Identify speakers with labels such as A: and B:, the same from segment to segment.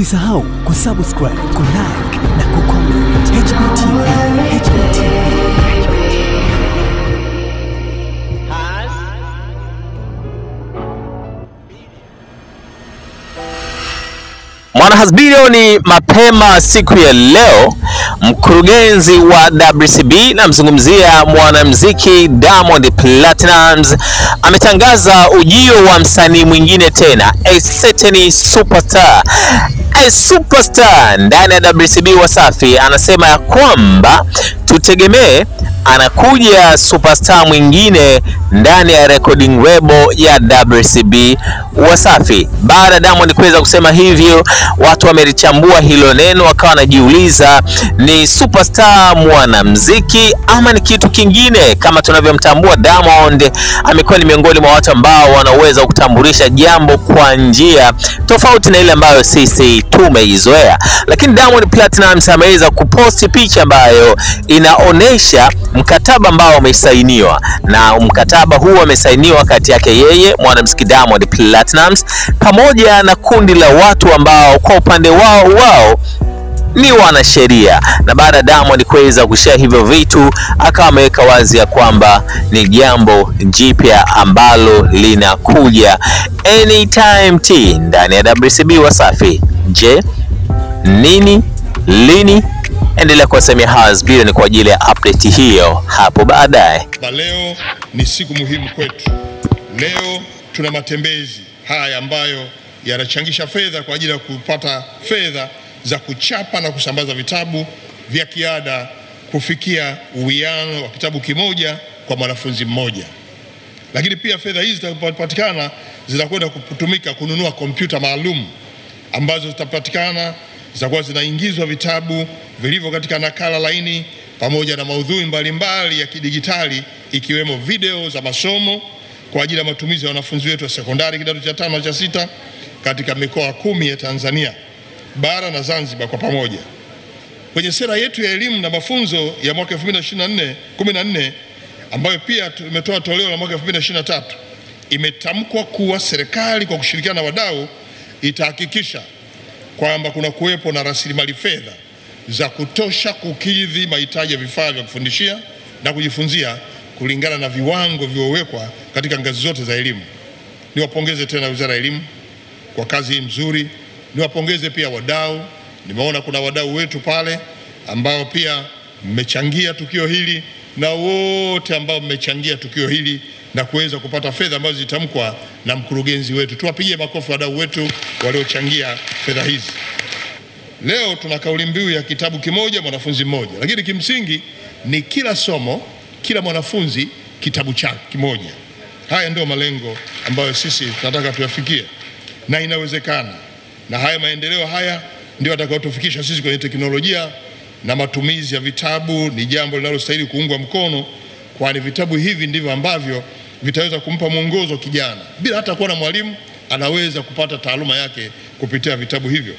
A: Usisahau kusubscribe, kulike na kucomment. HBTV.
B: Mwanahasbirio ni mapema siku ya leo, mkurugenzi wa WCB na mzungumzia mwanamuziki Diamond Platnumz ametangaza ujio wa msanii mwingine tena, a certain superstar. A superstar ndani ya WCB Wasafi. Anasema ya kwamba tutegemee anakuja superstar mwingine ndani ya recording label ya WCB Wasafi. Baada ya Diamond kuweza kusema hivyo, watu wamelichambua hilo neno, wakawa wanajiuliza ni superstar mwanamuziki ama ni kitu kingine. Kama tunavyomtambua, Diamond amekuwa ni miongoni mwa watu ambao wanaweza kutambulisha jambo kwa njia tofauti na ile ambayo sisi tumeizoea. Lakini Diamond Platnumz ameweza kuposti picha ambayo inaonesha mkataba ambao umesainiwa, na mkataba huu umesainiwa kati yake yeye mwanamuziki Diamond Platnumz pamoja na kundi la watu ambao kwa upande wao ni wanasheria. Na baada ya Diamond kuweza kushare hivyo vitu, akawa ameweka wazi ya kwamba ni jambo jipya ambalo linakuja anytime ndani ya WCB Wasafi. Je, nini, lini? Endelea kuwasemea Hasbirio ni kwa ajili ya update hiyo hapo baadaye.
C: Leo ni siku muhimu kwetu. Leo tuna matembezi haya ambayo yanachangisha fedha kwa ajili ya kupata fedha za kuchapa na kusambaza vitabu vya kiada kufikia uwiano wa kitabu kimoja kwa mwanafunzi mmoja. Lakini pia fedha hizi zitakapopatikana zitakwenda kutumika kununua kompyuta maalum ambazo zitapatikana, zitakuwa zinaingizwa vitabu vilivyo katika nakala laini pamoja na maudhui mbalimbali ya kidijitali, ikiwemo video za masomo kwa ajili ya matumizi ya wanafunzi wetu wa sekondari kidato cha 5 na cha 6 katika mikoa 10 ya Tanzania bara na Zanzibar kwa pamoja. Kwenye sera yetu ya elimu na mafunzo ya mwaka 2014 ambayo pia tumetoa toleo la mwaka 2023, imetamkwa kuwa serikali kwa kushirikiana na wadau itahakikisha kwamba kuna kuwepo na rasilimali fedha za kutosha kukidhi mahitaji ya vifaa vya kufundishia na kujifunzia kulingana na viwango vilivyowekwa katika ngazi zote za elimu. Niwapongeze tena Wizara ya Elimu kwa kazi hii nzuri. Niwapongeze pia wadau. Nimeona kuna wadau wetu pale ambao pia mmechangia tukio hili, na wote ambao mmechangia tukio hili na kuweza kupata fedha ambazo zitamkwa na mkurugenzi wetu. Tuwapigie makofi wadau wetu waliochangia fedha hizi. Leo tuna kauli mbiu ya kitabu kimoja mwanafunzi mmoja, lakini kimsingi ni kila somo, kila mwanafunzi kitabu chake kimoja. Haya ndio malengo ambayo sisi tunataka tuyafikie, na inawezekana. Na haya maendeleo haya ndio atakayotufikisha sisi kwenye teknolojia na matumizi ya vitabu. Ni jambo linalostahili kuungwa mkono, kwani vitabu hivi ndivyo ambavyo vitaweza kumpa mwongozo kijana. Bila hata kuwa na mwalimu, anaweza kupata taaluma yake kupitia vitabu hivyo.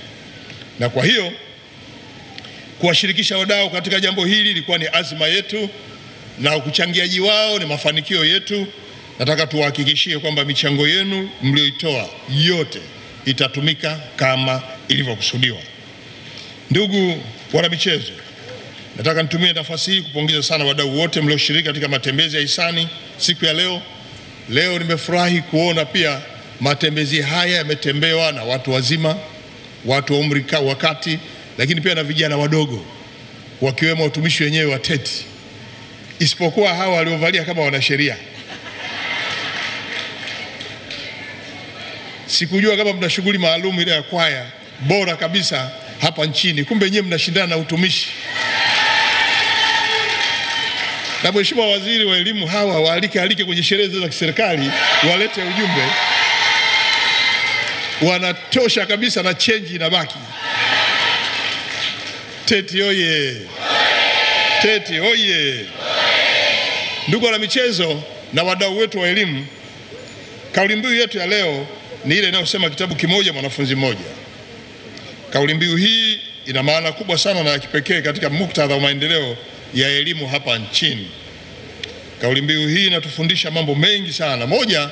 C: Na kwa hiyo kuwashirikisha wadau katika jambo hili ilikuwa ni azma yetu, na ukuchangiaji wao ni mafanikio yetu. Nataka tuwahakikishie kwamba michango yenu mlioitoa yote itatumika kama ilivyokusudiwa. Ndugu wana michezo, nataka nitumie nafasi hii kupongeza sana wadau wote mlioshiriki katika matembezi ya hisani siku ya leo. Leo nimefurahi kuona pia matembezi haya yametembewa na watu wazima, watu wa umri wakati, lakini pia na vijana wadogo, wakiwemo watumishi wenyewe wa TETI, isipokuwa hawa waliovalia kama wanasheria. Sikujua kama mna shughuli maalum ile ya kwaya bora kabisa hapa nchini, kumbe nyewe mnashindana na utumishi. Na Mheshimiwa Waziri wa Elimu, hawa waalike kwenye sherehe za kiserikali, walete ujumbe, wanatosha kabisa na change inabaki. TETI oye! TETI oye! Ndugu wana michezo na wadau wetu wa elimu, kauli mbiu yetu ya leo ni ile inayosema kitabu kimoja mwanafunzi mmoja. Kauli mbiu hii ina maana kubwa sana na ya kipekee katika muktadha wa maendeleo ya elimu hapa nchini. Kauli mbiu hii inatufundisha mambo mengi sana. Moja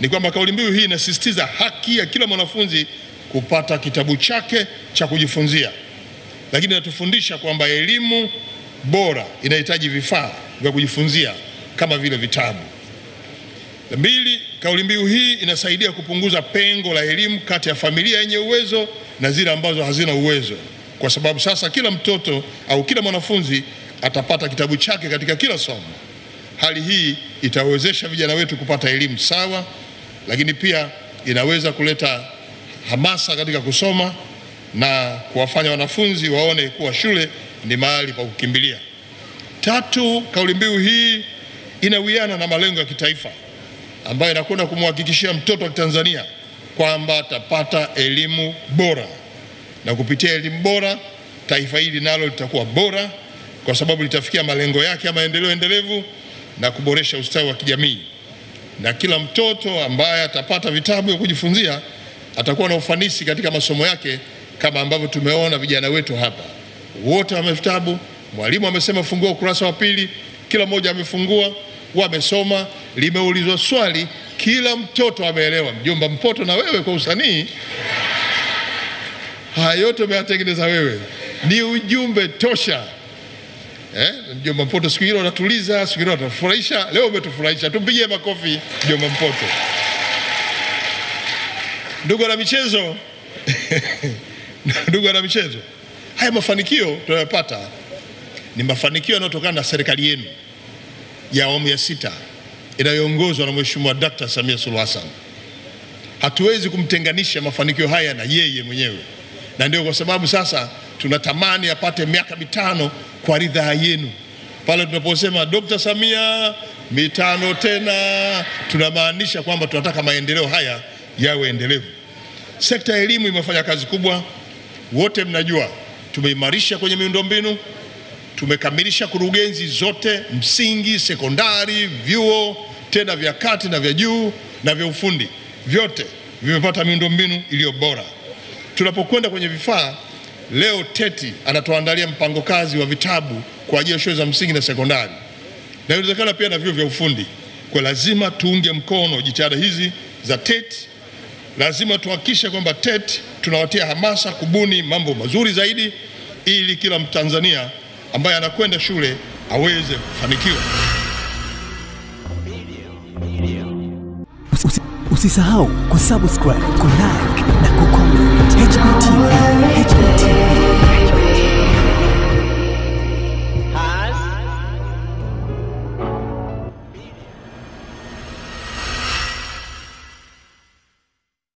C: ni kwamba kauli mbiu hii inasisitiza haki ya kila mwanafunzi kupata kitabu chake cha kujifunzia, lakini inatufundisha kwamba elimu bora inahitaji vifaa vya kujifunzia kama vile vitabu. Mbili, kauli mbiu hii inasaidia kupunguza pengo la elimu kati ya familia yenye uwezo na zile ambazo hazina uwezo, kwa sababu sasa kila mtoto au kila mwanafunzi atapata kitabu chake katika kila somo. Hali hii itawezesha vijana wetu kupata elimu sawa, lakini pia inaweza kuleta hamasa katika kusoma na kuwafanya wanafunzi waone kuwa shule ni mahali pa kukimbilia. Tatu, kauli mbiu hii inawiana na malengo ya kitaifa ambayo inakwenda kumhakikishia mtoto wa Tanzania kwamba atapata elimu bora, na kupitia elimu bora taifa hili nalo litakuwa bora, kwa sababu litafikia malengo yake ya maendeleo endelevu na kuboresha ustawi wa kijamii. Na kila mtoto ambaye atapata vitabu vya kujifunzia atakuwa na ufanisi katika masomo yake, kama ambavyo tumeona vijana wetu hapa wote wame vitabu. Mwalimu amesema fungua ukurasa wa pili, kila mmoja amefungua, wamesoma, limeulizwa swali, kila mtoto ameelewa. Mjomba Mpoto, na wewe kwa usanii haya yote umeyatengeneza wewe, ni ujumbe tosha. Mjomba Mpoto siku hilo anatuliza, siku hilo anatufurahisha, leo umetufurahisha, tumpigie makofi Mjomba Mpoto. Ndugu na michezo ndugu na michezo, haya mafanikio tunayopata ni mafanikio yanayotokana na serikali yenu ya awamu ya 6 inayoongozwa na Mheshimiwa Dr. Samia Suluhu Hassan. Hatuwezi kumtenganisha mafanikio haya na yeye mwenyewe, na ndio kwa sababu sasa tunatamani apate miaka 5 kwa ridhaa yenu. Pale tunaposema Dr. Samia mitano tena, tunamaanisha kwamba tunataka maendeleo haya yawe endelevu. Sekta ya elimu imefanya kazi kubwa, wote mnajua. Tumeimarisha kwenye miundombinu, tumekamilisha kurugenzi zote, msingi, sekondari, vyuo tena vya kati na vya juu na vya ufundi, vyote vimepata miundombinu iliyo bora. Tunapokwenda kwenye vifaa, leo TETI anatuandalia mpango kazi wa vitabu kwa ajili ya shule za msingi na sekondari, na inawezekana pia na vyuo vya ufundi. Kwa lazima tuunge mkono jitihada hizi za TETI. Lazima tuhakikishe kwamba TETI tunawatia hamasa kubuni mambo mazuri zaidi, ili kila Mtanzania ambaye anakwenda shule aweze kufanikiwa.
A: Usisahau kusubscribe, kulike na kucomment. HBTV.